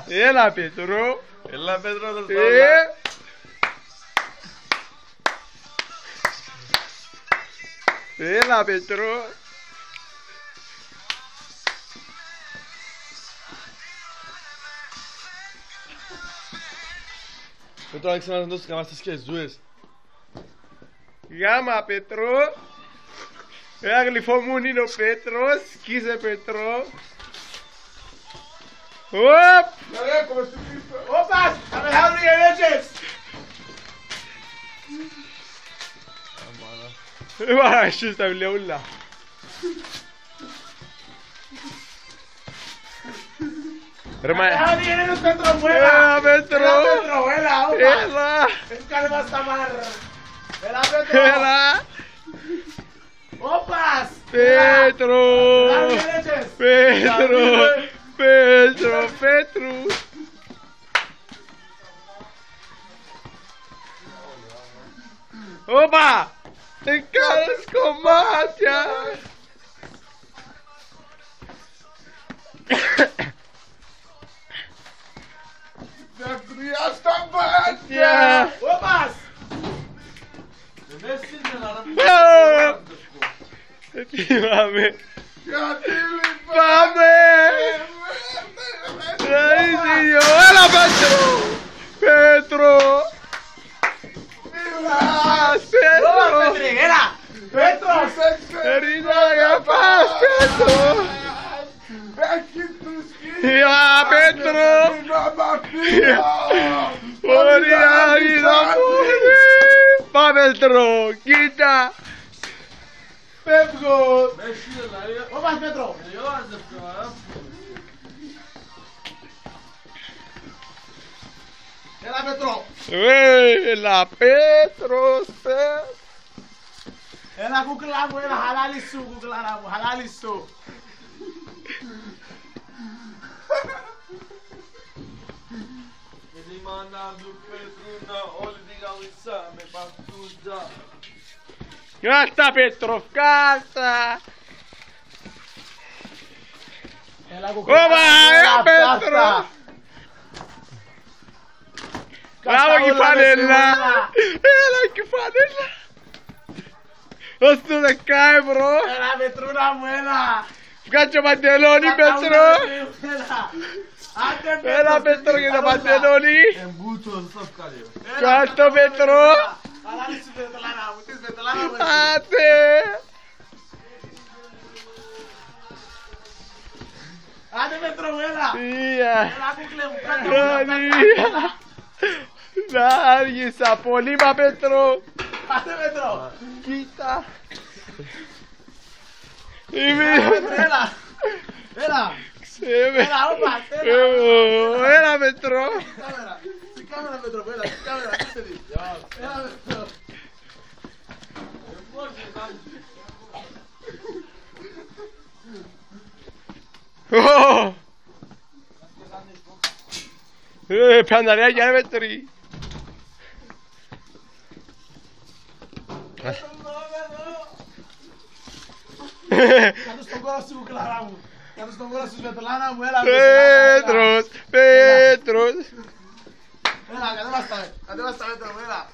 Έλα Πέτρο. Έλα Πέτρο, θα Έλα Πέτρο. Πέτρο, άρχισε να δώσεις καμάστες και ζούες. Γάμα Πέτρο. Ένα γλυφόμουν είναι ο Πέτρος. Σκίζε Πέτρο. Οπ! Όπας! Θα με χάνουν οι ενέργειες! Μαρασχείς τα βιβλιαούλα. Ρε μα... Χάνουν οι ενέργειες Πέτρο μου, Έλα Πέτρο. Έλα Πέτρο, έλα, όπα! Έλα. Κάνε μας τα μάρ! Έλα Πέτρο! Έλα. Όπας! Πέτρο. Χάνουν οι ενέργειες! Πέτρο. Πέτρο. Πέτρου. Όπα. Δεν κάνεις κομμάτια. Δακρυά στα μάτια! Όπας! Δεν είναι Δεν θυμάμαι. Γιατί Πάμε. Έλα Πέτρο. Πέτρο. Πέτρο. Έλα! Πέτρος! Ρίνα αγαπάς Πέτρο. Για Πέτρο. Ωραία είδα πολύ. Πάμε Πέτρο. Κοίτα. Φεύγω. Όπας Πέτρο! Έλα Πέτρο! Έλα Πέτρος. Έλα κουκλά μου, έλα χαλάλι σου κουκλάρα μου, χαλάλι σου! Είναι η μάνα του Πέτρου να όλη τη γαλισσά με παρτούζα. Κάστα Πέτρο, κάστα. Έλα κουκλάρα Όπα, μου, έλα Πέτρο. Μπράβο κεφανέλα. Έλα κεφανέλα. Δώσ' του 10€. Έλα Πετρούνα μου, έλα! Βγάλε παντελόνι Πέτρο. Άντε Πέτρο! Έλα Πέτρο για το παντελόνι. Εμπούτος, θα βγάλει. Κάτω Πέτρο. Χαλάλι σου Πετρολάνα μου, τις Πετρολάνα μου! Άτε. Άντε Πέτρο μου, έλα! Ία. Έλα κουκλέ μου, κάτω μου, Ία. Να άργησα πολύ μα Πέτρο. Άντε Πέτρο! Κοίτα. Έλα! Έλα! Ξέμε. Έλα, όπα! Έλα! Έλα Πέτρο. Κάμερα! Στην κάμερα Πέτρο, έλα! Στην κάμερα, τι σε δει! Έλα Πέτρο! Πιαναριά ρε Πέτρη. Κάτω στον κόρο σου κουκλάρα μου! Κάτω στον κόρο σου Πετρολάνα μου, έλα! Πέτρος, Πέτρος. Έλα, κατέβαστα με! Κατέβαστα Πέτρο μου, έλα!